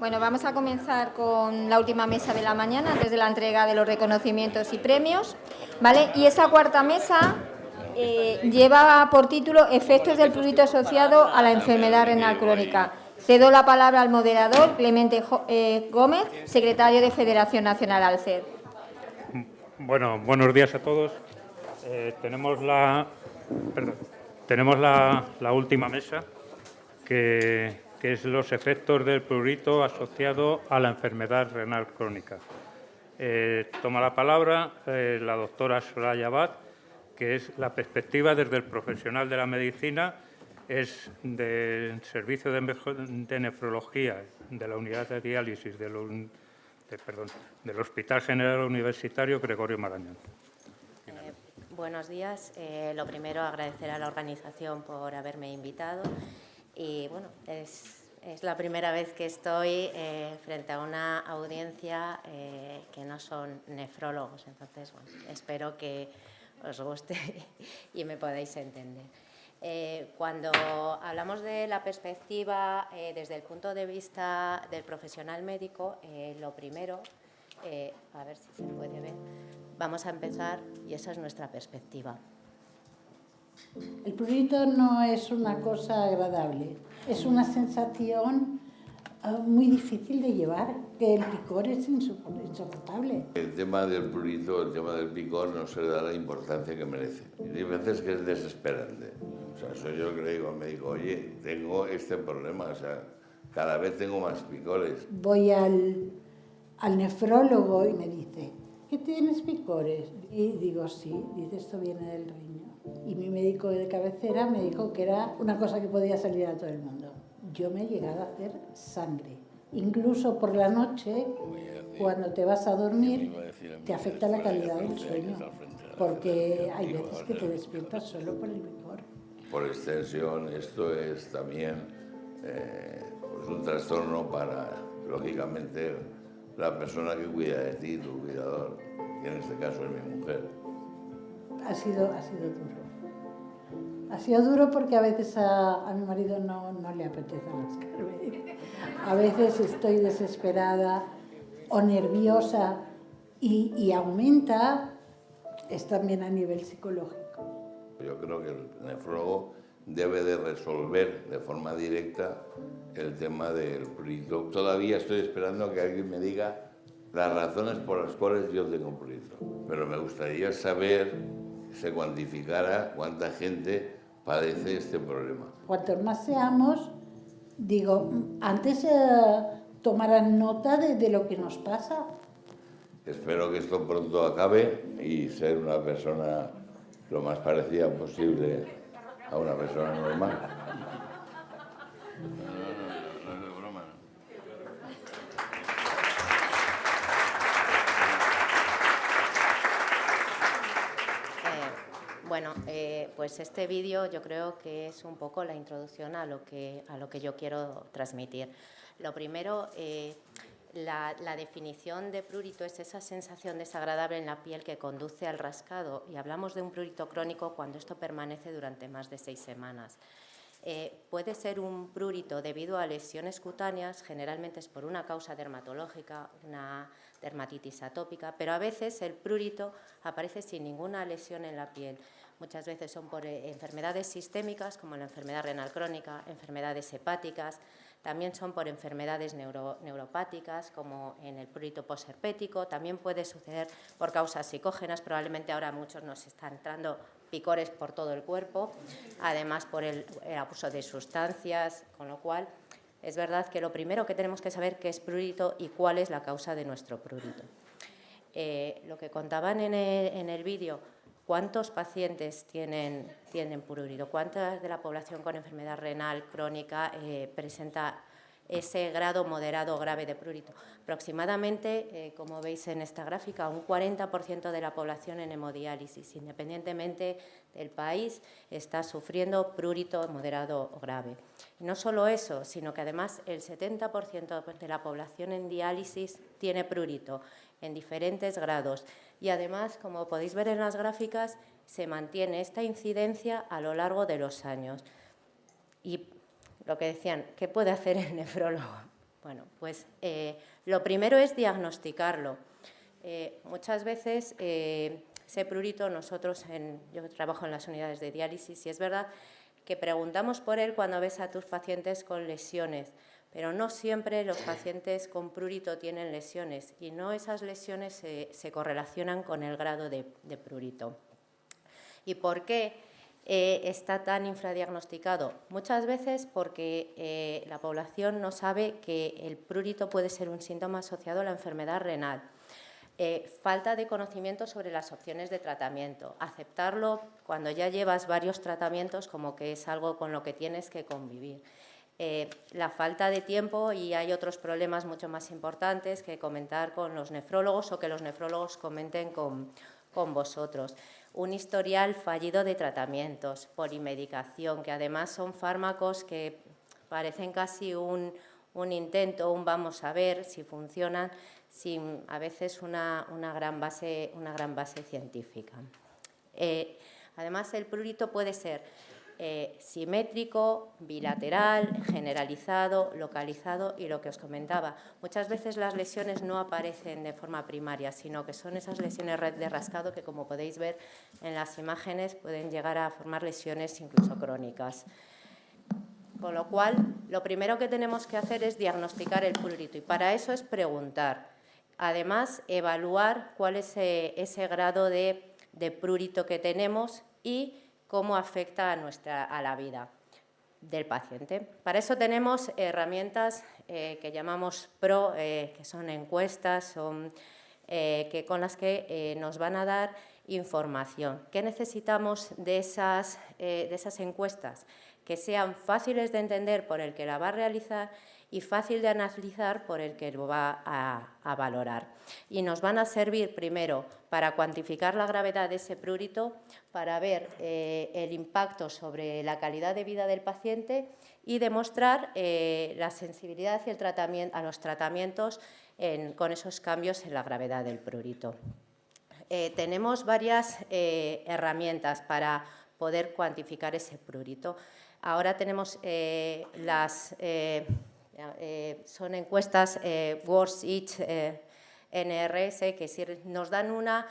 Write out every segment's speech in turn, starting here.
Bueno, vamos a comenzar con la última mesa de la mañana, antes de la entrega de los reconocimientos y premios, ¿vale? Y esa cuarta mesa lleva por título Efectos del prurito asociado a la enfermedad renal crónica. Cedo la palabra al moderador, Clemente Gómez, secretario de Federación Nacional Alcer. Bueno, buenos días a todos. Tenemos la última mesa, que es los efectos del prurito asociado a la enfermedad renal crónica. Toma la palabra la doctora Soraya Abad, que es la perspectiva desde el profesional de la medicina, es del servicio de nefrología de la unidad de diálisis del Hospital General Universitario Gregorio Marañón. Buenos días. Lo primero, agradecer a la organización por haberme invitado. Y bueno, es la primera vez que estoy frente a una audiencia que no son nefrólogos. Entonces, bueno, espero que os guste y me podáis entender. Cuando hablamos de la perspectiva desde el punto de vista del profesional médico, lo primero, a ver si se puede ver, vamos a empezar y esa es nuestra perspectiva. El prurito no es una cosa agradable, es una sensación muy difícil de llevar, que el picor es insoportable. El tema del prurito, el tema del picor no se le da la importancia que merece. Y hay veces que es desesperante. O sea, soy yo que le digo al médico, oye, tengo este problema, o sea, cada vez tengo más picores. Voy al nefrólogo y me dice, ¿qué tienes picores? Y digo, sí, dice, esto viene del riñón. Y mi médico de cabecera me dijo que era una cosa que podía salir a todo el mundo. Yo me he llegado a hacer sangre. Incluso por la noche, cuando te vas a dormir, te afecta la calidad del sueño. Porque hay veces que te despiertas solo por el picor. Por extensión, esto es también pues un trastorno para, lógicamente, la persona que cuida de ti, tu cuidador, que en este caso es mi mujer. Ha sido duro. Ha sido duro porque a veces a mi marido no le apetece rascarme. A veces estoy desesperada o nerviosa y aumenta, es también a nivel psicológico. Yo creo que el nefrólogo debe de resolver de forma directa el tema del prurito. Todavía estoy esperando que alguien me diga las razones por las cuales yo tengo prurito. Pero me gustaría saber, se cuantificara cuánta gente padece este problema. Cuantos más seamos, digo, antes tomarán nota de lo que nos pasa. Espero que esto pronto acabe y ser una persona lo más parecida posible a una persona normal. No es broma. Bueno, pues este vídeo yo creo que es un poco la introducción a lo que yo quiero transmitir. Lo primero, la definición de prurito es esa sensación desagradable en la piel que conduce al rascado, y hablamos de un prurito crónico cuando esto permanece durante más de 6 semanas. Puede ser un prurito debido a lesiones cutáneas, generalmente es por una causa dermatológica, una dermatitis atópica, pero a veces el prurito aparece sin ninguna lesión en la piel. Muchas veces son por enfermedades sistémicas, como la enfermedad renal crónica, enfermedades hepáticas, también son por enfermedades neuropáticas, como en el prurito posherpético, también puede suceder por causas psicógenas, probablemente ahora muchos nos están entrando picores por todo el cuerpo, además por el abuso de sustancias, con lo cual es verdad que lo primero que tenemos que saber qué es prurito y cuál es la causa de nuestro prurito. Lo que contaban en el vídeo, ¿cuántos pacientes tienen prurito? ¿Cuánta de la población con enfermedad renal crónica presenta ese grado moderado o grave de prurito? Aproximadamente, como veis en esta gráfica, un 40% de la población en hemodiálisis, independientemente del país, está sufriendo prurito moderado o grave. Y no solo eso, sino que además el 70% de la población en diálisis tiene prurito en diferentes grados. Y además, como podéis ver en las gráficas, se mantiene esta incidencia a lo largo de los años. Y lo que decían, ¿qué puede hacer el nefrólogo? Bueno, pues lo primero es diagnosticarlo. Muchas veces ese prurito, yo trabajo en las unidades de diálisis y es verdad que preguntamos por él cuando ves a tus pacientes con lesiones, pero no siempre los pacientes con prurito tienen lesiones y no esas lesiones se correlacionan con el grado de prurito. ¿Y por qué está tan infradiagnosticado? Muchas veces porque la población no sabe que el prurito puede ser un síntoma asociado a la enfermedad renal. Falta de conocimiento sobre las opciones de tratamiento. Aceptarlo cuando ya llevas varios tratamientos como que es algo con lo que tienes que convivir. La falta de tiempo, y hay otros problemas mucho más importantes que comentar con los nefrólogos o que los nefrólogos comenten con vosotros. Un historial fallido de tratamientos, polimedicación, que además son fármacos que parecen casi un intento, un vamos a ver si funcionan, sin a veces una gran base científica. Además, el prurito puede ser simétrico, bilateral, generalizado, localizado y lo que os comentaba. Muchas veces las lesiones no aparecen de forma primaria, sino que son esas lesiones de rascado que, como podéis ver en las imágenes, pueden llegar a formar lesiones incluso crónicas. Con lo cual, lo primero que tenemos que hacer es diagnosticar el prurito y para eso es preguntar. Además, evaluar cuál es ese grado de prurito que tenemos y cómo afecta a la vida del paciente. Para eso tenemos herramientas que llamamos PRO, que son encuestas, con las que nos van a dar información. ¿Qué necesitamos de esas encuestas? Que sean fáciles de entender por el que la va a realizar y fácil de analizar por el que lo va a valorar. Y nos van a servir primero para cuantificar la gravedad de ese prurito, para ver el impacto sobre la calidad de vida del paciente y demostrar la sensibilidad y el tratamiento, a los tratamientos con esos cambios en la gravedad del prurito. Tenemos varias herramientas para poder cuantificar ese prurito. Ahora tenemos son encuestas Worst-Itch NRS que nos dan una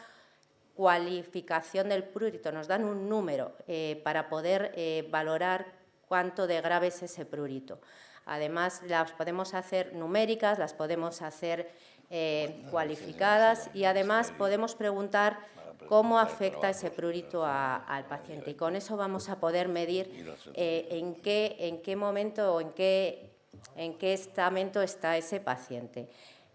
cualificación del prurito, nos dan un número para poder valorar cuánto de grave es ese prurito. Además, las podemos hacer numéricas, las podemos hacer cualificadas y además podemos preguntar cómo afecta ese prurito al paciente. Y con eso vamos a poder medir en qué momento o en qué estamento está ese paciente.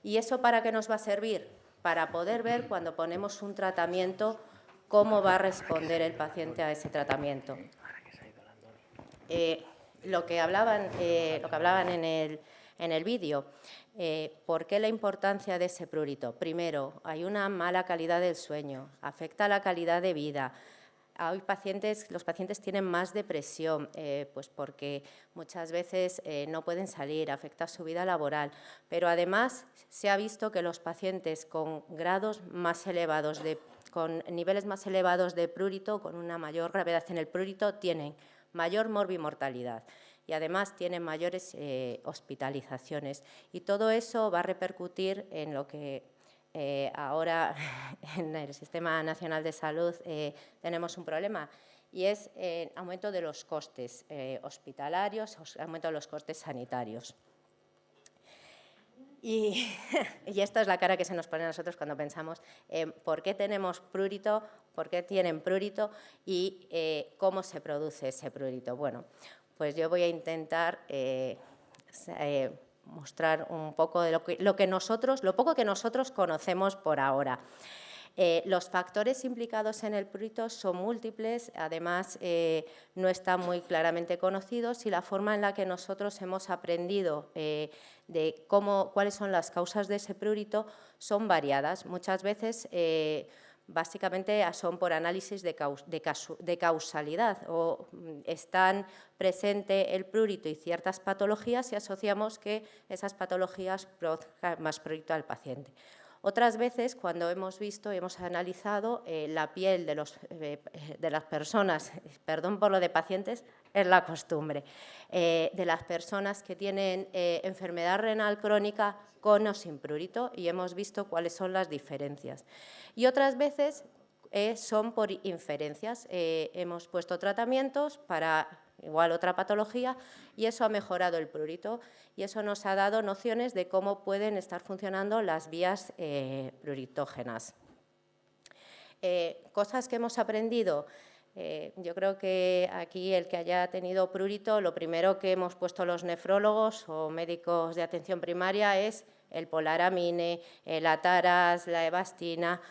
¿Y eso para qué nos va a servir? Para poder ver cuando ponemos un tratamiento cómo va a responder el paciente a ese tratamiento. Lo que hablaban en el vídeo, ¿por qué la importancia de ese prurito? Primero, hay una mala calidad del sueño, afecta la calidad de vida. Los pacientes tienen más depresión, pues porque muchas veces no pueden salir, afecta su vida laboral, pero además se ha visto que los pacientes con grados más elevados, con niveles más elevados de prurito, con una mayor gravedad en el prurito, tienen mayor morbimortalidad y además tienen mayores hospitalizaciones. Y todo eso va a repercutir en lo que ahora en el Sistema Nacional de Salud tenemos un problema y es el aumento de los costes hospitalarios, aumento de los costes sanitarios. Y esta es la cara que se nos pone a nosotros cuando pensamos por qué tenemos prurito, por qué tienen prurito y cómo se produce ese prurito. Bueno, pues yo voy a intentar mostrar un poco de lo poco que nosotros conocemos por ahora. Los factores implicados en el prurito son múltiples, además no están muy claramente conocidos y la forma en la que nosotros hemos aprendido de cuáles son las causas de ese prurito son variadas. Muchas veces básicamente son por análisis de causalidad o están presente el prurito y ciertas patologías y asociamos que esas patologías produzcan más prurito al paciente. Otras veces, cuando hemos analizado la piel de las personas, perdón por lo de pacientes, es la costumbre, de las personas que tienen enfermedad renal crónica con o sin prurito, y hemos visto cuáles son las diferencias. Y otras veces son por inferencias. Hemos puesto tratamientos para igual otra patología y eso ha mejorado el prurito y eso nos ha dado nociones de cómo pueden estar funcionando las vías pruritógenas. Cosas que hemos aprendido. Yo creo que aquí el que haya tenido prurito, lo primero que hemos puesto los nefrólogos o médicos de atención primaria es el polaramine, el ataras, la evastina,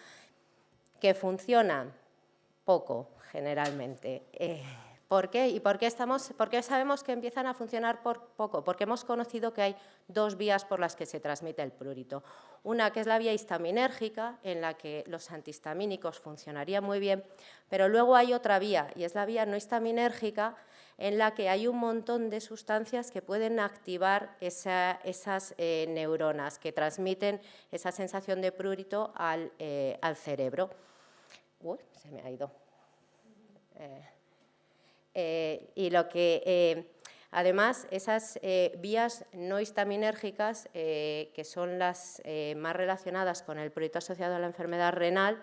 que funcionan poco generalmente. ¿Por qué? ¿Y por qué sabemos que empiezan a funcionar por poco? Porque hemos conocido que hay dos vías por las que se transmite el prurito. Una que es la vía histaminérgica, en la que los antihistamínicos funcionarían muy bien, pero luego hay otra vía, y es la vía no histaminérgica, en la que hay un montón de sustancias que pueden activar esas neuronas que transmiten esa sensación de prurito al cerebro. Uy, se me ha ido. Y lo que, además, esas vías no histaminérgicas, que son las más relacionadas con el prurito asociado a la enfermedad renal,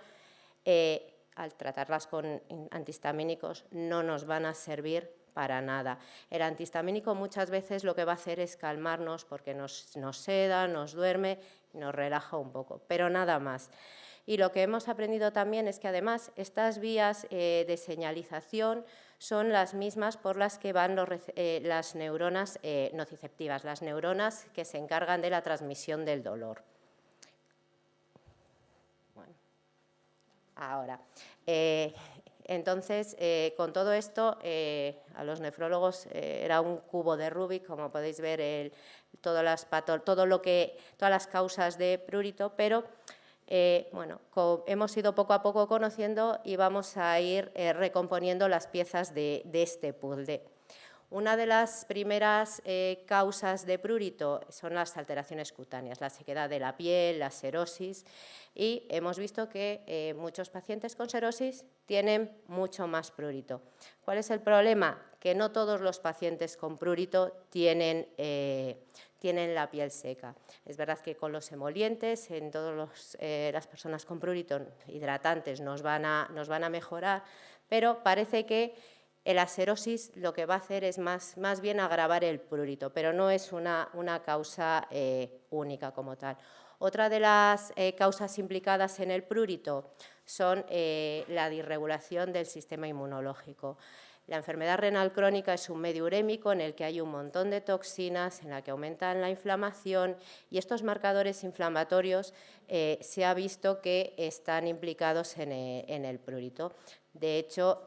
al tratarlas con antihistamínicos no nos van a servir para nada. El antihistamínico muchas veces lo que va a hacer es calmarnos porque nos seda, nos duerme, nos relaja un poco, pero nada más. Y lo que hemos aprendido también es que además estas vías de señalización son las mismas por las que van las neuronas nociceptivas, las neuronas que se encargan de la transmisión del dolor. Bueno, ahora, entonces, con todo esto, a los nefrólogos era un cubo de Rubik, como podéis ver, todas las causas de prurito, pero bueno, hemos ido poco a poco conociendo y vamos a ir recomponiendo las piezas de este puzzle. Una de las primeras causas de prurito son las alteraciones cutáneas, la sequedad de la piel, la serosis, y hemos visto que muchos pacientes con serosis tienen mucho más prurito. ¿Cuál es el problema? Que no todos los pacientes con prurito tienen la piel seca. Es verdad que con los emolientes, en todas las personas con prurito hidratantes nos van a mejorar, pero parece que la serosis lo que va a hacer es más bien agravar el prurito, pero no es una causa única como tal. Otra de las causas implicadas en el prurito son la disregulación del sistema inmunológico. La enfermedad renal crónica es un medio urémico en el que hay un montón de toxinas, en la que aumentan la inflamación, y estos marcadores inflamatorios se ha visto que están implicados en el prurito. De hecho,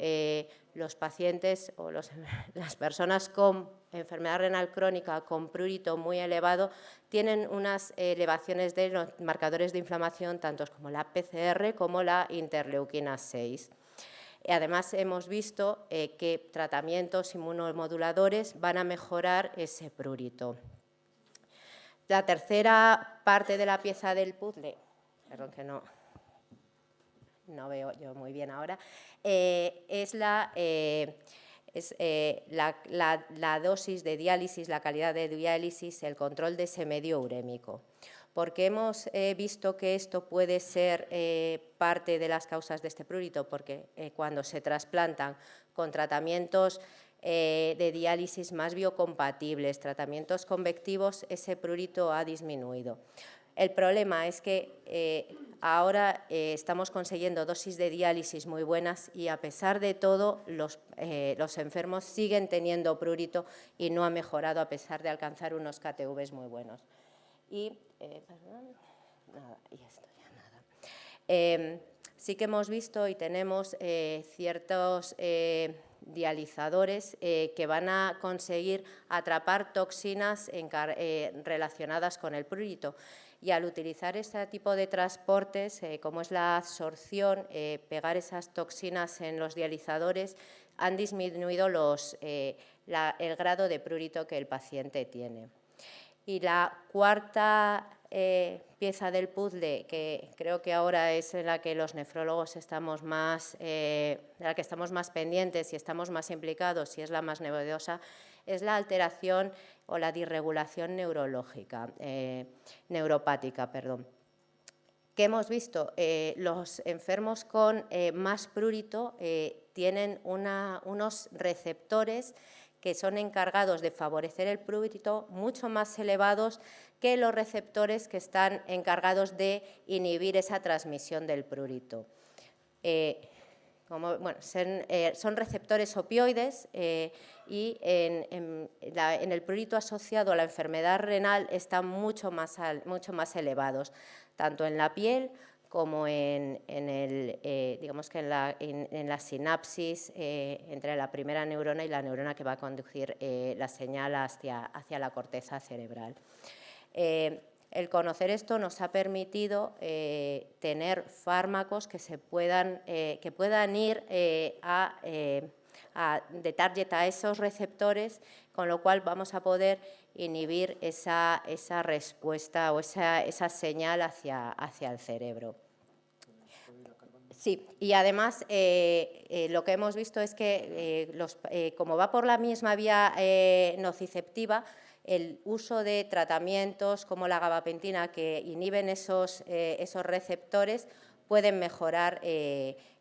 los pacientes o las personas con enfermedad renal crónica con prurito muy elevado tienen unas elevaciones de los marcadores de inflamación, tantos como la PCR como la interleuquina 6. Además, hemos visto que tratamientos inmunomoduladores van a mejorar ese prurito. La tercera parte de la pieza del puzzle, perdón que no veo yo muy bien ahora, es la dosis de diálisis, la calidad de diálisis, el control de ese medio urémico. Porque hemos visto que esto puede ser parte de las causas de este prurito, porque cuando se trasplantan con tratamientos de diálisis más biocompatibles, tratamientos convectivos, ese prurito ha disminuido. El problema es que ahora estamos consiguiendo dosis de diálisis muy buenas y a pesar de todo los enfermos siguen teniendo prurito y no ha mejorado a pesar de alcanzar unos KTVs muy buenos. Y, nada, y esto ya nada. Sí que hemos visto y tenemos ciertos dializadores que van a conseguir atrapar toxinas relacionadas con el prurito. Y al utilizar este tipo de transportes, como es la absorción, pegar esas toxinas en los dializadores, han disminuido el grado de prurito que el paciente tiene. Y la cuarta pieza del puzzle, que creo que ahora es en la que los nefrólogos estamos más, de la que estamos más pendientes y estamos más implicados y es la más novedosa, es la alteración o la disregulación neurológica, neuropática, perdón. ¿Qué hemos visto? Los enfermos con más prurito tienen unos receptores que son encargados de favorecer el prurito mucho más elevados que los receptores que están encargados de inhibir esa transmisión del prurito. Son receptores opioides y en el prurito asociado a la enfermedad renal están mucho más elevados, tanto en la piel como en la sinapsis entre la primera neurona y la neurona que va a conducir la señal hacia la corteza cerebral. El conocer esto nos ha permitido tener fármacos que puedan ir de target a esos receptores, con lo cual vamos a poder inhibir esa respuesta o esa señal hacia el cerebro. Sí, y además lo que hemos visto es que como va por la misma vía nociceptiva, el uso de tratamientos como la gabapentina que inhiben esos receptores pueden mejorar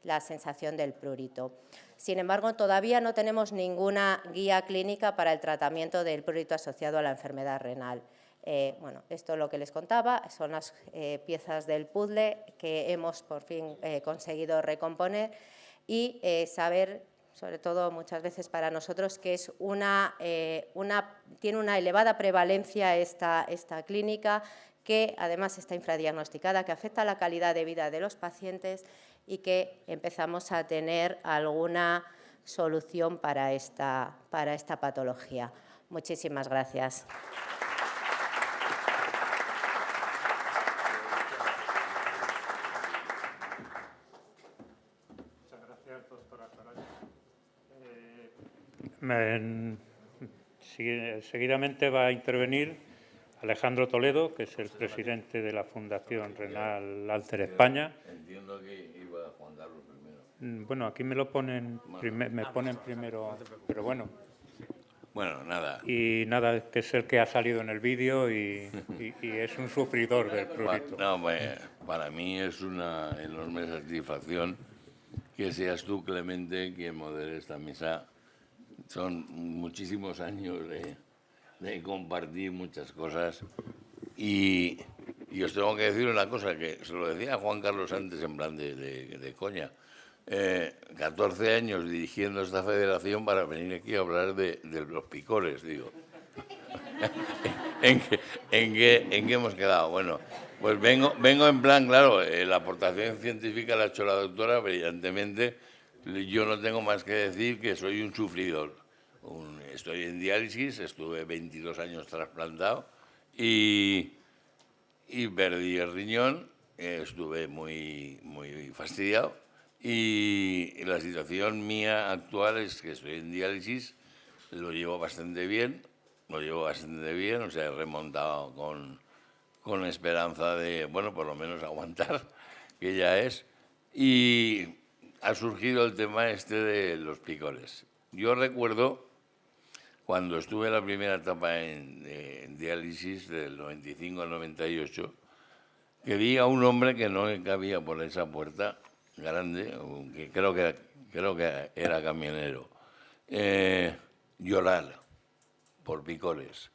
la sensación del prurito. Sin embargo, todavía no tenemos ninguna guía clínica para el tratamiento del prurito asociado a la enfermedad renal. Esto es lo que les contaba, son las piezas del puzzle que hemos por fin conseguido recomponer y saber, sobre todo muchas veces para nosotros, que es tiene una elevada prevalencia esta clínica, que además está infradiagnosticada, que afecta a la calidad de vida de los pacientes y que empezamos a tener alguna solución para esta patología. Muchísimas gracias. Muchas gracias, doctora Saraya. Seguidamente va a intervenir Alejandro Toledo, que es el presidente de la Fundación Renal Alter España. Entiendo que iba Juan Carlos primero. Bueno, aquí me lo ponen, me ponen primero, pero bueno. Bueno, nada. Y nada, que es el que ha salido en el vídeo y es un sufridor del prurito. Para mí es una enorme satisfacción que seas tú, Clemente, quien modere esta mesa. Son muchísimos años de compartir muchas cosas y os tengo que decir una cosa, que se lo decía a Juan Carlos antes en plan de coña. 14 años dirigiendo esta federación para venir aquí a hablar de los picores, digo. ¿En qué hemos quedado? Bueno, pues vengo en plan, claro, la aportación científica la ha hecho la doctora brillantemente. Yo no tengo más que decir que soy un sufridor. Estoy en diálisis, estuve 22 años trasplantado y perdí el riñón, estuve muy fastidiado y la situación mía actual es que estoy en diálisis, lo llevo bastante bien, o sea, he remontado con esperanza de, bueno, por lo menos aguantar, que ya es, y ha surgido el tema de los picores. Yo recuerdo cuando estuve en la primera etapa en diálisis del 95 al 98, que vi a un hombre que no cabía por esa puerta grande, que creo que era camionero, llorar por picores.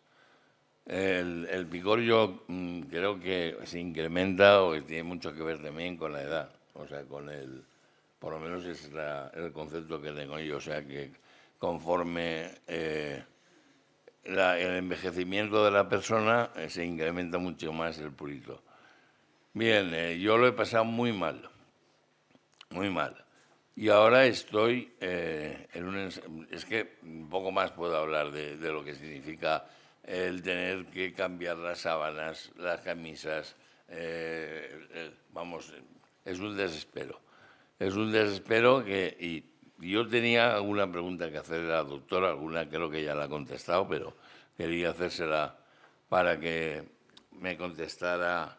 El picor yo creo que se incrementa o que tiene mucho que ver también con la edad, o sea, por lo menos es el concepto que tengo yo, o sea, que conforme el envejecimiento de la persona se incrementa mucho más el prurito. Bien, yo lo he pasado muy mal. Y ahora estoy es que un poco más puedo hablar de lo que significa el tener que cambiar las sábanas, las camisas. Vamos, es un desespero. Es un desespero y yo tenía alguna pregunta que hacerle a la doctora, alguna creo que ya la ha contestado, pero quería hacérsela para que me contestara.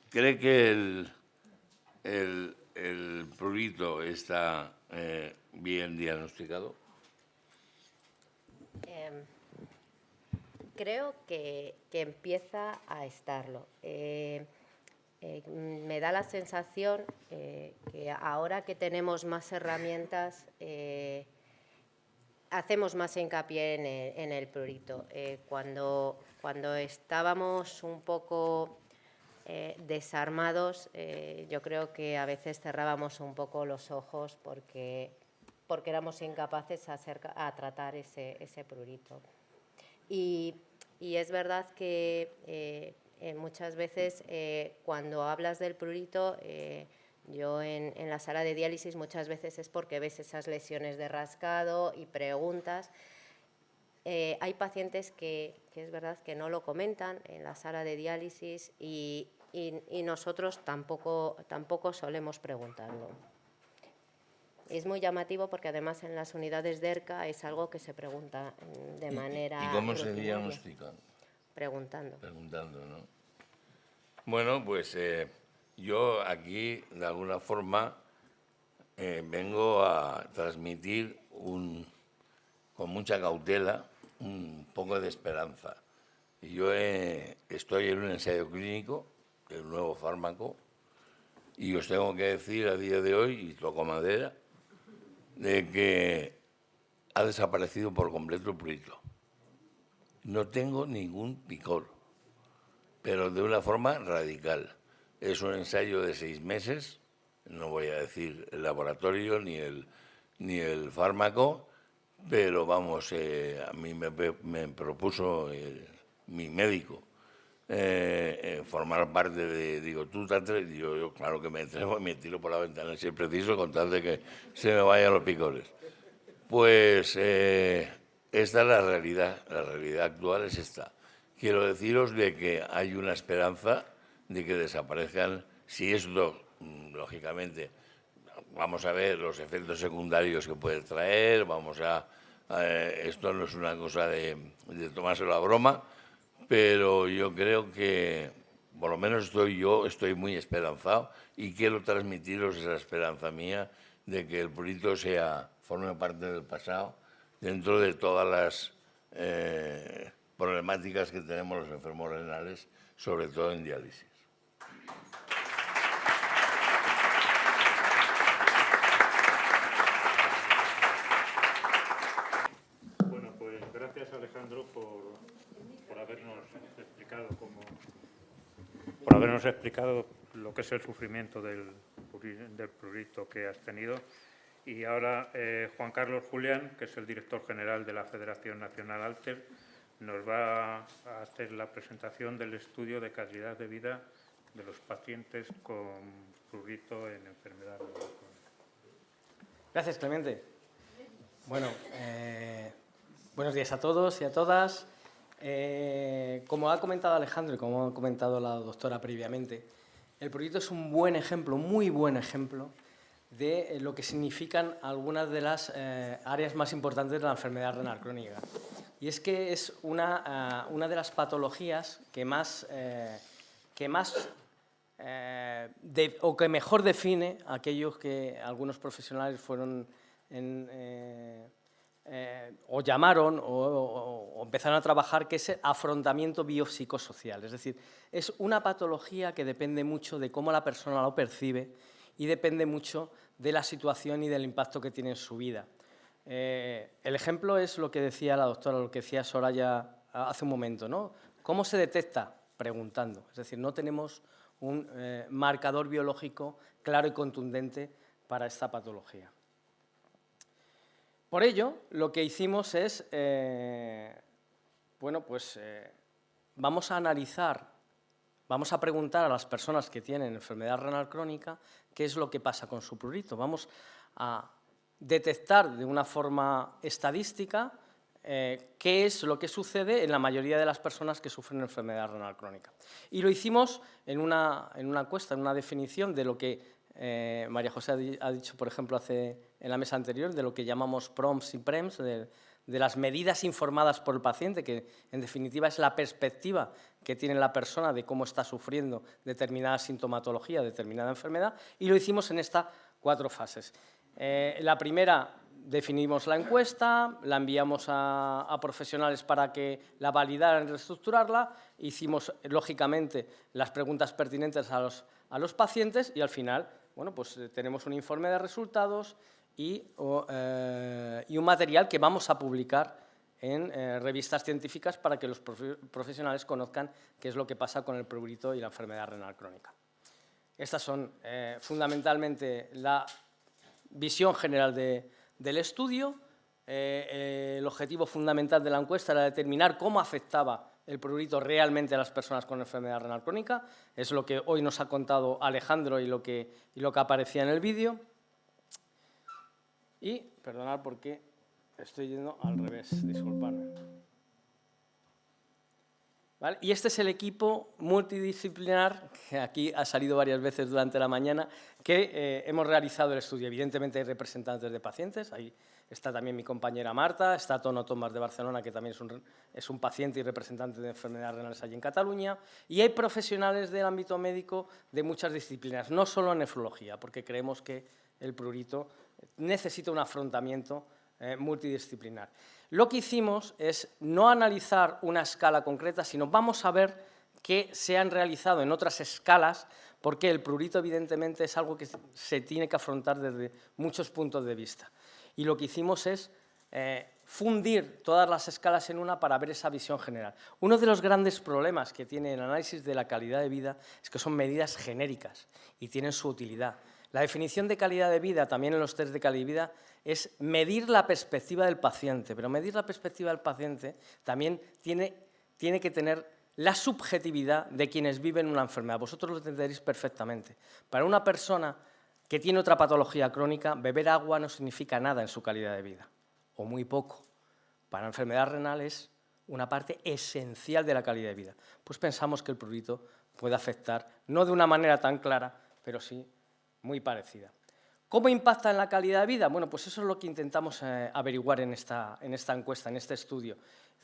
¿Cree que el prurito está bien diagnosticado? Creo que empieza a estarlo. Me da la sensación que ahora que tenemos más herramientas, hacemos más hincapié en el prurito. Cuando estábamos un poco desarmados, yo creo que a veces cerrábamos un poco los ojos porque éramos incapaces a tratar ese prurito. Y es verdad que muchas veces cuando hablas del prurito, yo en la sala de diálisis muchas veces es porque ves esas lesiones de rascado y preguntas. Hay pacientes que es verdad que no lo comentan en la sala de diálisis y nosotros tampoco solemos preguntarlo. Es muy llamativo porque además en las unidades de ERCA es algo que se pregunta de manera... ¿Y cómo se diagnostica? Preguntando. Preguntando, ¿no? Bueno, pues yo aquí, de alguna forma, vengo a transmitir con mucha cautela un poco de esperanza. Yo estoy en un ensayo clínico del nuevo fármaco y os tengo que decir a día de hoy, y toco madera, de que ha desaparecido por completo el prurito. No tengo ningún picor, pero de una forma radical. Es un ensayo de 6 meses, no voy a decir el laboratorio ni el fármaco, pero vamos, a mí me propuso mi médico formar parte de, digo, tú te atreves, yo claro que me atrevo y me tiro por la ventana si es preciso, con tal de que se me vayan los picores. Pues esta es la realidad actual es esta. Quiero deciros de que hay una esperanza de que desaparezcan, si esto, lógicamente, vamos a ver los efectos secundarios que puede traer, esto no es una cosa de tomárselo a broma, pero yo creo que, por lo menos estoy muy esperanzado y quiero transmitiros esa esperanza mía de que el prurito forme parte del pasado dentro de todas las problemáticas que tenemos los enfermos renales, sobre todo en diálisis. Bueno, pues gracias, Alejandro, por habernos explicado lo que es el sufrimiento del prurito que has tenido. Y ahora Juan Carlos Julián, que es el director general de la Federación Nacional Alter, nos va a hacer la presentación del estudio de calidad de vida de los pacientes con prurito en enfermedad renal crónica. Gracias, Clemente. Bueno, buenos días a todos y a todas. Como ha comentado Alejandro y como ha comentado la doctora previamente, el prurito es un buen ejemplo, muy buen ejemplo, de lo que significan algunas de las áreas más importantes de la enfermedad renal crónica. Y es que es una de las patologías que mejor define a aquellos que algunos profesionales fueron o llamaron o empezaron a trabajar, que es el afrontamiento biopsicosocial. Es decir, es una patología que depende mucho de cómo la persona lo percibe y depende mucho de la situación y del impacto que tiene en su vida. El ejemplo es lo que decía la doctora, lo que decía Soraya hace un momento, ¿no? ¿Cómo se detecta? Preguntando. Es decir, no tenemos un marcador biológico claro y contundente para esta patología. Por ello, lo que hicimos es, vamos a analizar, vamos a preguntar a las personas que tienen enfermedad renal crónica qué es lo que pasa con su prurito. Vamos a detectar de una forma estadística qué es lo que sucede en la mayoría de las personas que sufren enfermedad renal crónica. Y lo hicimos en una encuesta, en una definición de lo que María José ha dicho, por ejemplo, en la mesa anterior, de lo que llamamos PROMS y PREMS, de las medidas informadas por el paciente, que en definitiva es la perspectiva que tiene la persona de cómo está sufriendo determinada sintomatología, determinada enfermedad, y lo hicimos en estas 4 fases. La primera, definimos la encuesta, la enviamos a profesionales para que la validaran y reestructurarla, hicimos, lógicamente, las preguntas pertinentes a los pacientes y al final, bueno, pues tenemos un informe de resultados y un material que vamos a publicar en revistas científicas para que los profesionales conozcan qué es lo que pasa con el prurito y la enfermedad renal crónica. Estas son fundamentalmente la visión general del estudio. El objetivo fundamental de la encuesta era determinar cómo afectaba el prurito realmente a las personas con enfermedad renal crónica. Es lo que hoy nos ha contado Alejandro y lo que aparecía en el vídeo. Y, perdonad porque estoy yendo al revés, disculpadme. ¿Vale? Y este es el equipo multidisciplinar, que aquí ha salido varias veces durante la mañana, que hemos realizado el estudio. Evidentemente hay representantes de pacientes, ahí está también mi compañera Marta, está Tono Tomás de Barcelona, que también es un paciente y representante de enfermedades renales allí en Cataluña, y hay profesionales del ámbito médico de muchas disciplinas, no solo en nefrología, porque creemos que el prurito necesita un afrontamiento multidisciplinar. Lo que hicimos es no analizar una escala concreta, sino vamos a ver qué se han realizado en otras escalas, porque el prurito evidentemente es algo que se tiene que afrontar desde muchos puntos de vista. Y lo que hicimos es fundir todas las escalas en una para ver esa visión general. Uno de los grandes problemas que tiene el análisis de la calidad de vida es que son medidas genéricas y tienen su utilidad. La definición de calidad de vida, también en los test de calidad de vida, es medir la perspectiva del paciente, pero medir la perspectiva del paciente también tiene que tener la subjetividad de quienes viven una enfermedad. Vosotros lo entenderéis perfectamente. Para una persona que tiene otra patología crónica, beber agua no significa nada en su calidad de vida, o muy poco. Para la enfermedad renal es una parte esencial de la calidad de vida. Pues pensamos que el prurito puede afectar, no de una manera tan clara, pero sí muy parecida. ¿Cómo impacta en la calidad de vida? Bueno, pues eso es lo que intentamos averiguar en esta encuesta, en este estudio.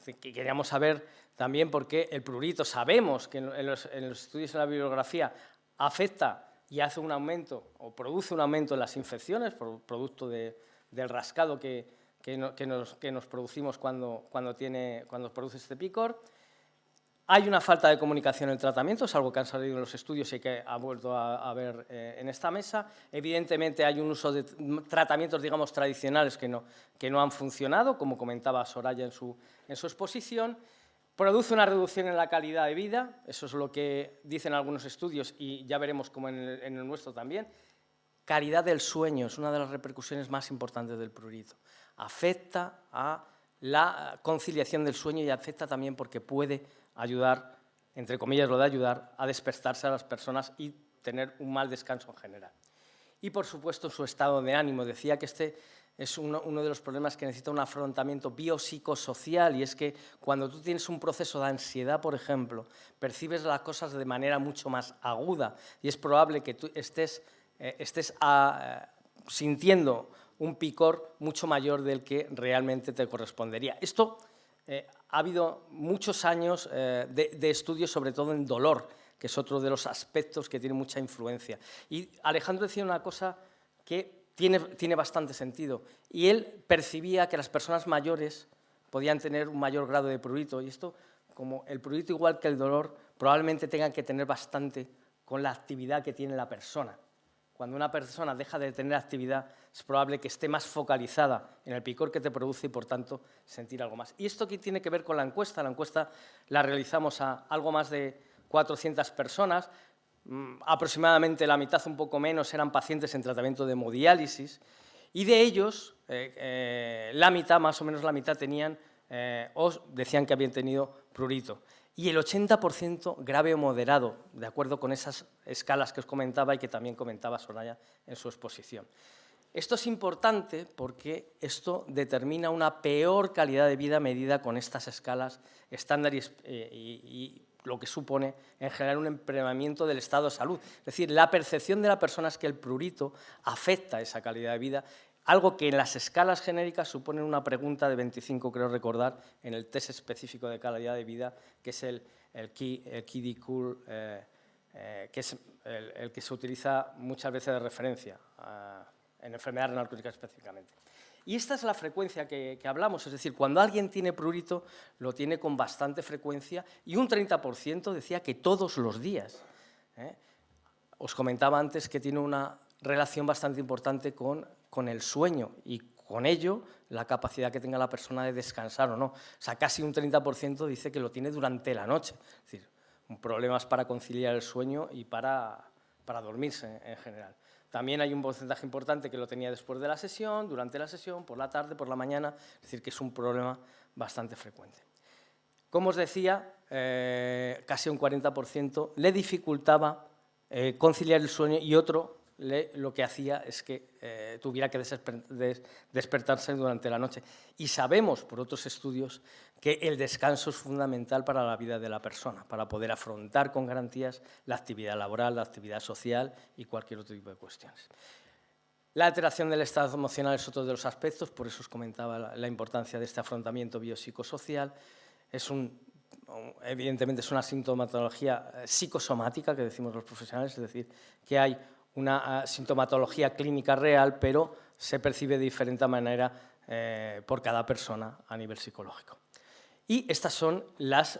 Que queríamos saber también por qué el prurito, sabemos que en los estudios en la bibliografía afecta y hace un aumento o produce un aumento en las infecciones por producto del rascado que nos producimos cuando produce este picor. Hay una falta de comunicación en el tratamiento, es algo que han salido en los estudios y que ha vuelto a ver en esta mesa. Evidentemente hay un uso de tratamientos, digamos, tradicionales que no han funcionado, como comentaba Soraya en su exposición. Produce una reducción en la calidad de vida, eso es lo que dicen algunos estudios y ya veremos cómo en el nuestro también. Calidad del sueño es una de las repercusiones más importantes del prurito. Afecta a la conciliación del sueño y afecta también porque puede ayudar, entre comillas lo de ayudar, a despertarse a las personas y tener un mal descanso en general. Y, por supuesto, su estado de ánimo. Decía que este es uno de los problemas que necesita un afrontamiento biopsicosocial, y es que cuando tú tienes un proceso de ansiedad, por ejemplo, percibes las cosas de manera mucho más aguda y es probable que tú estés sintiendo un picor mucho mayor del que realmente te correspondería. Esto ha habido muchos años de estudios, sobre todo en dolor, que es otro de los aspectos que tiene mucha influencia. Y Alejandro decía una cosa que tiene bastante sentido, y él percibía que las personas mayores podían tener un mayor grado de prurito, y esto, como el prurito igual que el dolor, probablemente tengan que tener bastante con la actividad que tiene la persona. Cuando una persona deja de tener actividad, es probable que esté más focalizada en el picor que te produce y, por tanto, sentir algo más. ¿Y esto qué tiene que ver con la encuesta? La encuesta la realizamos a algo más de 400 personas, aproximadamente la mitad, un poco menos, eran pacientes en tratamiento de hemodiálisis, y de ellos, la mitad, más o menos la mitad, tenían o decían que habían tenido prurito. Y el 80% grave o moderado, de acuerdo con esas escalas que os comentaba y que también comentaba Soraya en su exposición. Esto es importante porque esto determina una peor calidad de vida medida con estas escalas estándar y lo que supone en general un empeoramiento del estado de salud. Es decir, la percepción de la persona es que el prurito afecta esa calidad de vida, algo que en las escalas genéricas supone una pregunta de 25, creo recordar, en el test específico de calidad de vida, que es el KDCUR, que es el que se utiliza muchas veces de referencia en enfermedad renal crónica específicamente. Y esta es la frecuencia que hablamos, es decir, cuando alguien tiene prurito, lo tiene con bastante frecuencia y un 30% decía que todos los días. Os comentaba antes que tiene una relación bastante importante con el sueño y con ello la capacidad que tenga la persona de descansar o no. O sea, casi un 30% dice que lo tiene durante la noche. Es decir, problemas para conciliar el sueño y para dormirse en general. También hay un porcentaje importante que lo tenía después de la sesión, durante la sesión, por la tarde, por la mañana, es decir, que es un problema bastante frecuente. Como os decía, casi un 40% le dificultaba conciliar el sueño y otro lo que hacía es que tuviera que despertarse durante la noche. Y sabemos, por otros estudios, que el descanso es fundamental para la vida de la persona, para poder afrontar con garantías la actividad laboral, la actividad social y cualquier otro tipo de cuestiones. La alteración del estado emocional es otro de los aspectos, por eso os comentaba la importancia de este afrontamiento biopsicosocial. Evidentemente es una sintomatología psicosomática, que decimos los profesionales, es decir, que hay una sintomatología clínica real, pero se percibe de diferente manera por cada persona a nivel psicológico. Y estas son las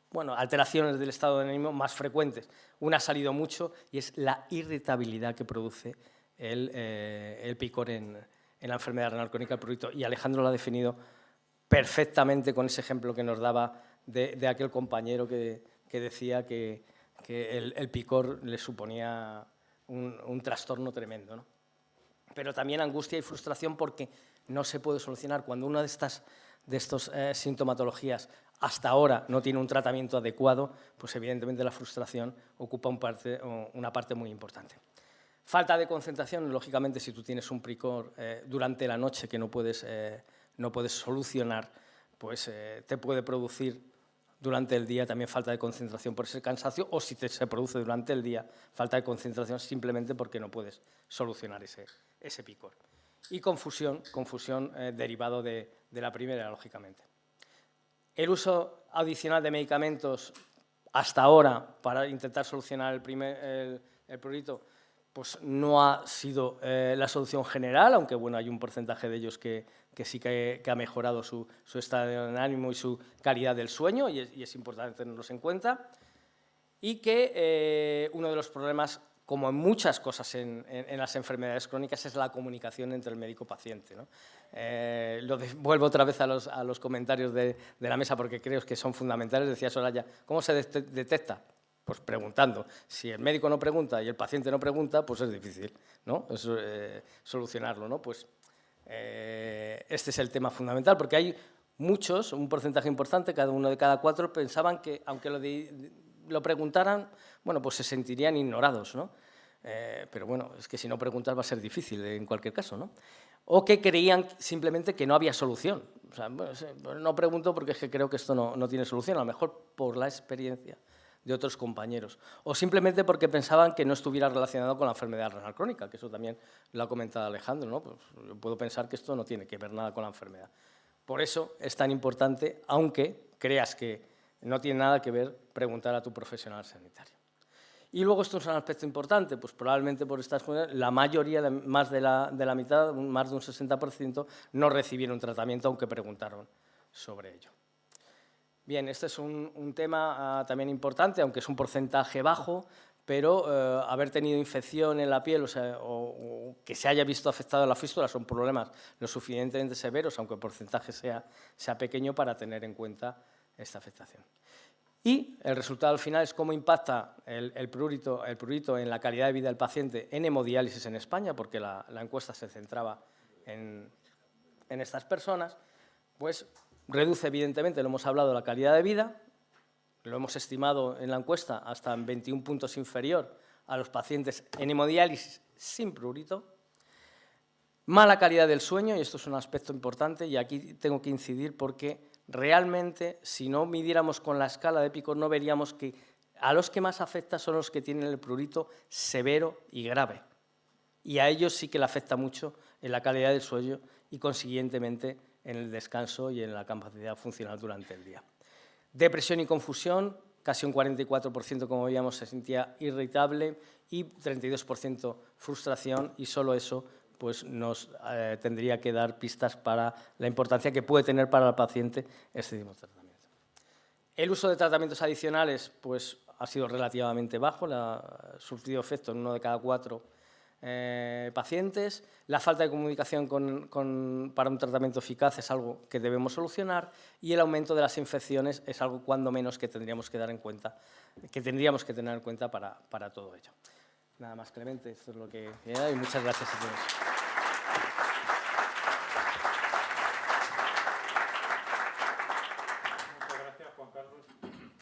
alteraciones del estado de ánimo más frecuentes. Una ha salido mucho y es la irritabilidad que produce el picor en la enfermedad renal crónica del prurito. Y Alejandro lo ha definido perfectamente con ese ejemplo que nos daba de aquel compañero que decía que el picor le suponía un trastorno tremendo, ¿no? Pero también angustia y frustración porque no se puede solucionar. Cuando una de estas sintomatologías hasta ahora no tiene un tratamiento adecuado, pues evidentemente la frustración ocupa una parte muy importante. Falta de concentración, lógicamente, si tú tienes un picor durante la noche que no puedes solucionar, pues te puede producir durante el día también falta de concentración por ese cansancio, o si se produce durante el día falta de concentración simplemente porque no puedes solucionar ese picor. Y confusión derivado de la primera, lógicamente. El uso adicional de medicamentos hasta ahora para intentar solucionar el prurito pues no ha sido la solución general, aunque bueno, hay un porcentaje de ellos que sí que ha mejorado su estado de ánimo y su calidad del sueño, y es importante tenerlos en cuenta. Y que uno de los problemas, como en muchas cosas en las enfermedades crónicas, es la comunicación entre el médico-paciente, ¿no? Vuelvo otra vez a los comentarios de la mesa porque creo que son fundamentales. Decía Soraya, ¿cómo se detecta? Pues preguntando. Si el médico no pregunta y el paciente no pregunta, pues es difícil, ¿no? Solucionarlo, ¿no? Pues este es el tema fundamental, porque hay muchos, un porcentaje importante, uno de cada 4, pensaban que, aunque lo preguntaran, bueno, pues se sentirían ignorados, ¿no? Pero bueno, es que si no preguntas va a ser difícil en cualquier caso, ¿no? O que creían simplemente que no había solución. O sea, no pregunto porque es que creo que esto no tiene solución, a lo mejor por la experiencia de otros compañeros, o simplemente porque pensaban que no estuviera relacionado con la enfermedad renal crónica, que eso también lo ha comentado Alejandro, ¿no? Pues yo puedo pensar que esto no tiene que ver nada con la enfermedad. Por eso es tan importante, aunque creas que no tiene nada que ver, preguntar a tu profesional sanitario. Y luego esto es un aspecto importante, pues probablemente por estas cosas, la mayoría, más de la mitad, más de un 60%, no recibieron tratamiento, aunque preguntaron sobre ello. Bien, este es un tema también importante, aunque es un porcentaje bajo, pero haber tenido infección en la piel, o que se haya visto afectado la fístula, son problemas lo suficientemente severos, aunque el porcentaje sea pequeño, para tener en cuenta esta afectación. Y el resultado al final es cómo impacta el prurito en la calidad de vida del paciente en hemodiálisis en España, porque la encuesta se centraba en estas personas. Pues reduce, evidentemente, lo hemos hablado, la calidad de vida, lo hemos estimado en la encuesta hasta en 21 puntos inferior a los pacientes en hemodiálisis sin prurito. Mala calidad del sueño, y esto es un aspecto importante, y aquí tengo que incidir porque realmente, si no midiéramos con la escala de picos, no veríamos que a los que más afecta son los que tienen el prurito severo y grave. Y a ellos sí que le afecta mucho en la calidad del sueño y, consiguientemente, en el descanso y en la capacidad funcional durante el día. Depresión y confusión, casi un 44%, como veíamos, se sentía irritable y 32% frustración, y solo eso pues, nos tendría que dar pistas para la importancia que puede tener para el paciente este tipo de tratamiento. El uso de tratamientos adicionales pues, ha sido relativamente bajo, ha surtido efecto en 1 de cada 4 pacientes. La falta de comunicación para un tratamiento eficaz es algo que debemos solucionar, y el aumento de las infecciones es algo cuando menos que tendríamos que dar en cuenta, que tendríamos que tener en cuenta para todo ello. Nada más, Clemente, esto es lo que quería, y muchas gracias a todos. Muchas gracias, Juan Carlos.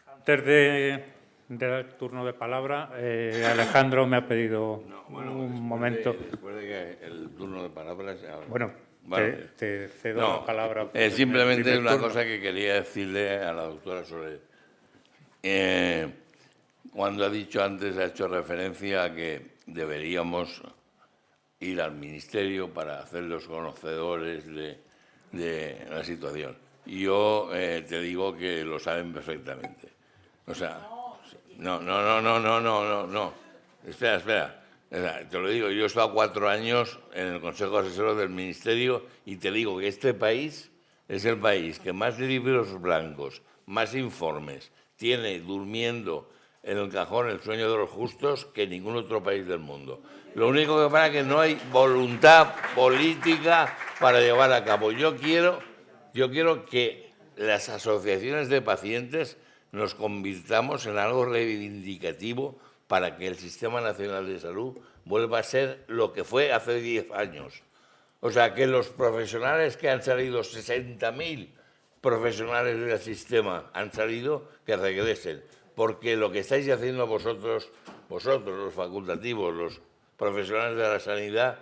Antes de dar turno de palabra, Alejandro me ha pedido un momento. Después de que el turno de palabras... Bueno, vale. te cedo la palabra. Simplemente una cosa que quería decirle a la doctora Soler. Cuando ha dicho antes, ha hecho referencia a que deberíamos ir al Ministerio para hacerlos conocedores de la situación. Y yo te digo que lo saben perfectamente. O sea, no. Espera. Te lo digo, yo he estado 4 años en el Consejo Asesor del Ministerio y te digo que este país es el país que más libros blancos, más informes tiene durmiendo en el cajón el sueño de los justos que ningún otro país del mundo. Lo único que pasa es que no hay voluntad política para llevar a cabo. Yo quiero que las asociaciones de pacientes nos convirtamos en algo reivindicativo para que el Sistema Nacional de Salud vuelva a ser lo que fue hace 10 años. O sea, que los profesionales que han salido, 60.000 profesionales del sistema han salido, que regresen. Porque lo que estáis haciendo vosotros, los facultativos, los profesionales de la sanidad,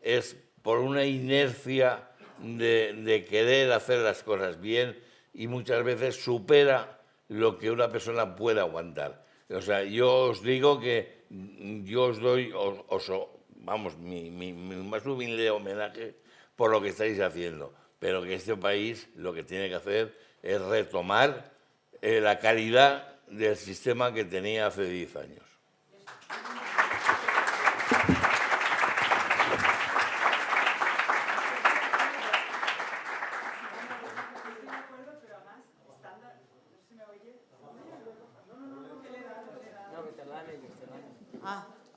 es por una inercia de querer hacer las cosas bien, y muchas veces supera lo que una persona puede aguantar. O sea, yo os digo que yo os doy, mi más humilde homenaje por lo que estáis haciendo, pero que este país lo que tiene que hacer es retomar la calidad del sistema que tenía hace 10 años.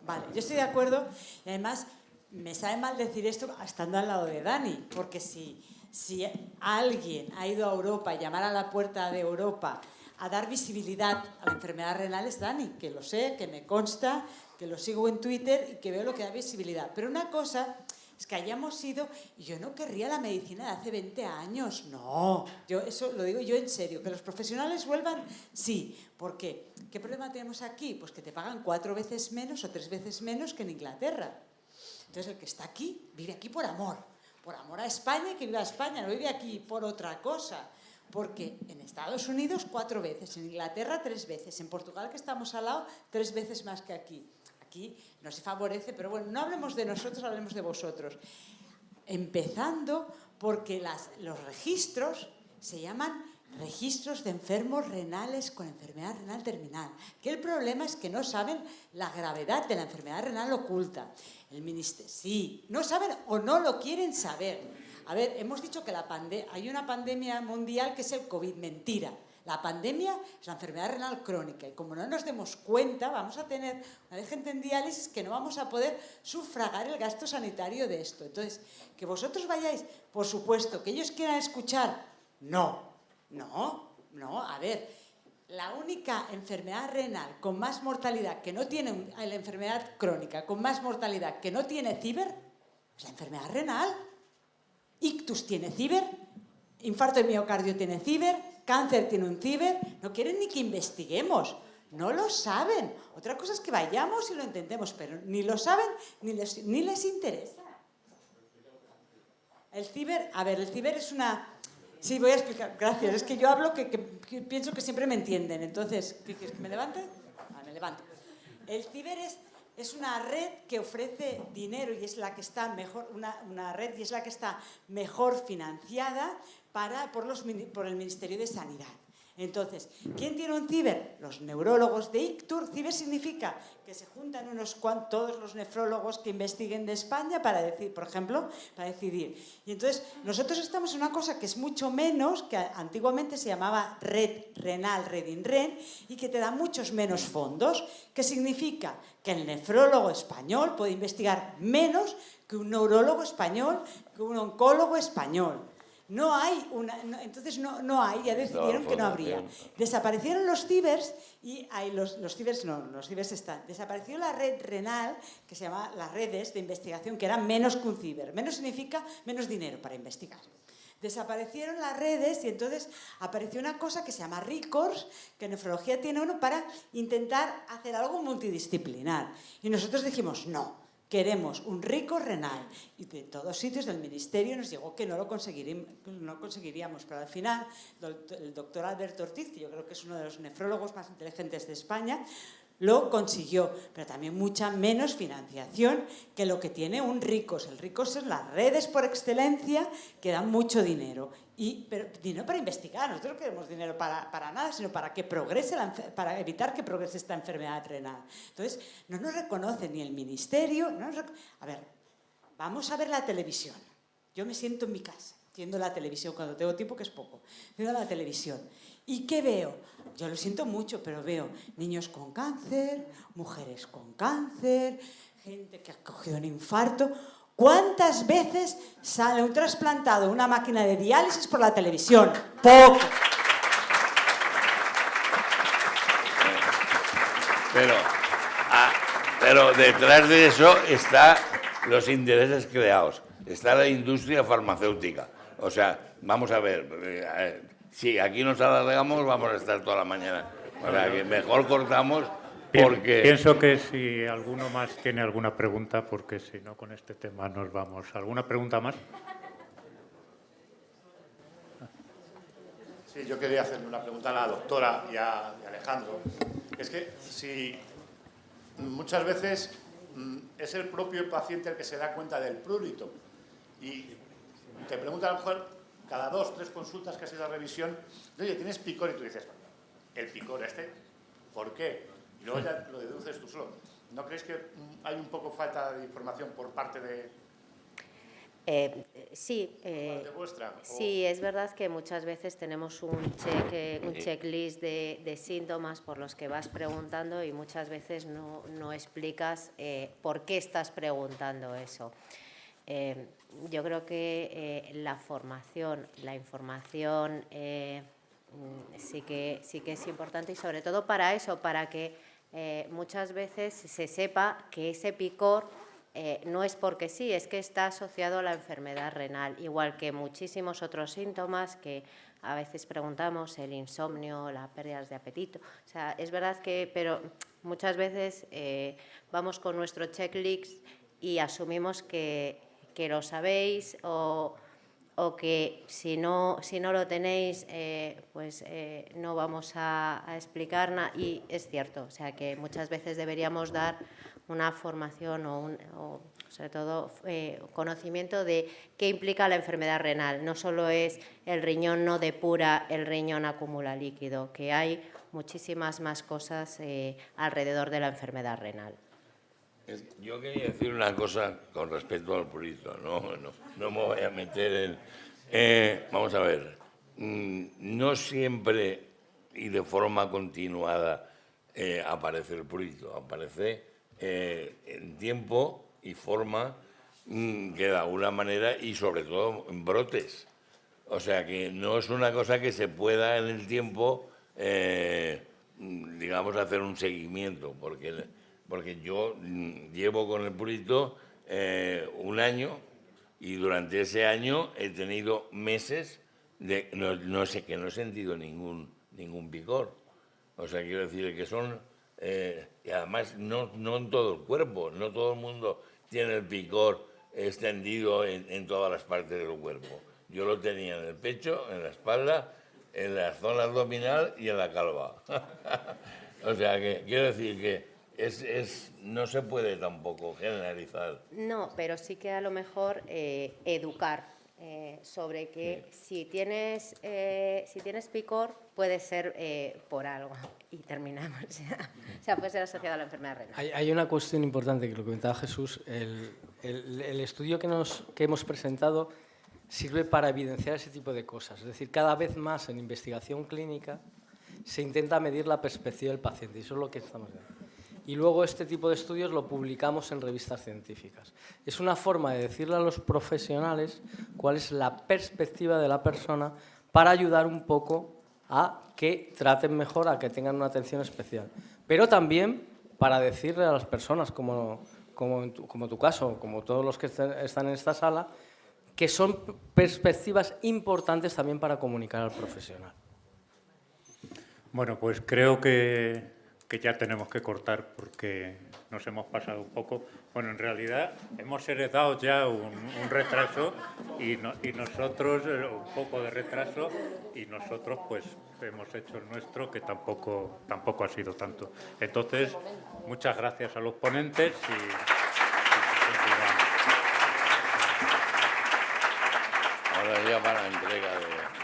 Vale, yo estoy de acuerdo, y además me sabe mal decir esto estando al lado de Dani, porque si alguien ha ido a Europa, llamar a la puerta de Europa a dar visibilidad a la enfermedad renal es Dani, que lo sé, que me consta, que lo sigo en Twitter y que veo lo que da visibilidad. Pero una cosa es que hayamos ido, y yo no querría la medicina de hace 20 años, no, eso lo digo yo en serio, que los profesionales vuelvan, sí, ¿por qué? ¿Qué problema tenemos aquí? Pues que te pagan 4 veces menos o 3 veces menos que en Inglaterra. Entonces el que está aquí, vive aquí por amor a España, y que viva España, no vive aquí por otra cosa. Porque en Estados Unidos 4 veces, en Inglaterra 3 veces, en Portugal, que estamos al lado, 3 veces más que aquí. Aquí no se favorece, pero bueno, no hablemos de nosotros, hablemos de vosotros. Empezando porque los registros se llaman registros de enfermos renales con enfermedad renal terminal. Que el problema es que no saben la gravedad de la enfermedad renal oculta. El ministerio, sí, no saben o no lo quieren saber. A ver, hemos dicho que hay una pandemia mundial que es el COVID. Mentira. La pandemia es la enfermedad renal crónica, y como no nos demos cuenta, vamos a tener una gente en diálisis que no vamos a poder sufragar el gasto sanitario de esto. Entonces, que vosotros vayáis, por supuesto, que ellos quieran escuchar, no, a ver, la única enfermedad renal con más mortalidad que no tiene, la enfermedad crónica con más mortalidad que no tiene ciber, es la enfermedad renal. Ictus tiene ciber, infarto de miocardio tiene ciber, cáncer tiene un ciber, no quieren ni que investiguemos, no lo saben. Otra cosa es que vayamos y lo intentemos, pero ni lo saben ni les interesa. El ciber, a ver, el ciber es Sí, voy a explicar. Gracias. Es que yo hablo que pienso que siempre me entienden. Entonces, ¿qué quieres que me levante? Me levanto. El ciber es una red que ofrece dinero y es la que está mejor, una red y es la que está mejor financiada por el Ministerio de Sanidad. Entonces, ¿quién tiene un ciber? Los neurólogos de ICTUR. Ciber significa que se juntan todos los nefrólogos que investiguen de España para decir, por ejemplo, para decidir. Y entonces, nosotros estamos en una cosa que es mucho menos, que antiguamente se llamaba red renal, red INREN, y que te da muchos menos fondos, que significa que el nefrólogo español puede investigar menos que un neurólogo español, que un oncólogo español. No hay entonces no hay, ya decidieron que no habría. Desaparecieron los cibers y los cibers están. Desapareció la red renal, que se llama las redes de investigación, que eran menos que un ciber. Menos significa menos dinero para investigar. Desaparecieron las redes y entonces apareció una cosa que se llama RICORS, que en nefrología tiene uno para intentar hacer algo multidisciplinar. Y nosotros dijimos, no. Queremos un rico renal. Y de todos sitios del ministerio nos llegó que no lo conseguiríamos. Pero al final, el doctor Alberto Ortiz, que yo creo que es uno de los nefrólogos más inteligentes de España, lo consiguió. Pero también mucha menos financiación que lo que tiene un RICOS. El RICOS es las redes por excelencia que dan mucho dinero. Pero dinero para investigar. Nosotros no queremos dinero para nada, sino para que progrese para evitar que progrese esta enfermedad renal. Entonces, no nos reconoce ni el ministerio. A ver, vamos a ver la televisión. Yo me siento en mi casa, viendo la televisión cuando tengo tiempo, que es poco, viendo la televisión. ¿Y qué veo? Yo lo siento mucho, pero veo niños con cáncer, mujeres con cáncer, gente que ha cogido un infarto. ¿Cuántas veces sale un trasplantado de una máquina de diálisis por la televisión? Poco. Pero detrás de eso están los intereses creados, está la industria farmacéutica. O sea, vamos a ver, si aquí nos alargamos vamos a estar toda la mañana. O sea, que mejor cortamos. Porque... Pienso que si alguno más tiene alguna pregunta, porque si no con este tema nos vamos. ¿Alguna pregunta más? Sí, yo quería hacerle una pregunta a la doctora y a Alejandro. Es que si muchas veces es el propio paciente el que se da cuenta del prurito y te pregunta a lo mejor cada 2 o 3 consultas que has ido a revisión, oye, ¿tienes picor? Y tú dices, ¿el picor ¿por qué? Y luego ya lo deduces tú solo. ¿No crees que hay un poco falta de información por parte de... Sí, parte vuestra? Sí, es verdad que muchas veces tenemos un checklist de síntomas por los que vas preguntando y muchas veces no explicas por qué estás preguntando eso. Yo creo que la información sí que es importante y sobre todo para eso, para que muchas veces se sepa que ese picor no es porque sí, es que está asociado a la enfermedad renal, igual que muchísimos otros síntomas que a veces preguntamos, el insomnio, las pérdidas de apetito. O sea, es verdad que, pero muchas veces vamos con nuestro checklist y asumimos que lo sabéis o que si no lo tenéis, no vamos a explicar nada. Y es cierto, o sea, que muchas veces deberíamos dar una formación o sobre todo conocimiento de qué implica la enfermedad renal. No solo es el riñón no depura, el riñón acumula líquido, que hay muchísimas más cosas alrededor de la enfermedad renal. Yo quería decir una cosa con respecto al prurito, no me voy a meter en... vamos a ver, no siempre y de forma continuada aparece el prurito, aparece en tiempo y forma que de alguna manera y sobre todo en brotes. O sea que no es una cosa que se pueda en el tiempo, digamos, hacer un seguimiento, porque yo llevo con el prurito 1 año y durante ese año he tenido meses de no he sentido ningún picor. O sea, quiero decir que son... y además no en todo el cuerpo, no todo el mundo tiene el picor extendido en todas las partes del cuerpo. Yo lo tenía en el pecho, en la espalda, en la zona abdominal y en la calva. O sea, que quiero decir que no se puede tampoco generalizar. No, pero sí que a lo mejor educar sobre que si tienes picor puede ser por algo. Y terminamos ya. O sea, puede ser asociado a la enfermedad renal. Hay una cuestión importante que lo comentaba Jesús. El estudio que hemos presentado sirve para evidenciar ese tipo de cosas. Es decir, cada vez más en investigación clínica se intenta medir la perspectiva del paciente, y eso es lo que estamos haciendo. Y luego este tipo de estudios lo publicamos en revistas científicas. Es una forma de decirle a los profesionales cuál es la perspectiva de la persona para ayudar un poco a que traten mejor, a que tengan una atención especial. Pero también para decirle a las personas, como tu caso, como todos los que están en esta sala, que son perspectivas importantes también para comunicar al profesional. Bueno, pues creo que ya tenemos que cortar porque nos hemos pasado un poco. Bueno, en realidad hemos heredado ya un retraso y nosotros, un poco de retraso, y nosotros pues hemos hecho el nuestro, que tampoco ha sido tanto. Entonces, muchas gracias a los ponentes y Ahora ya para la entrega de...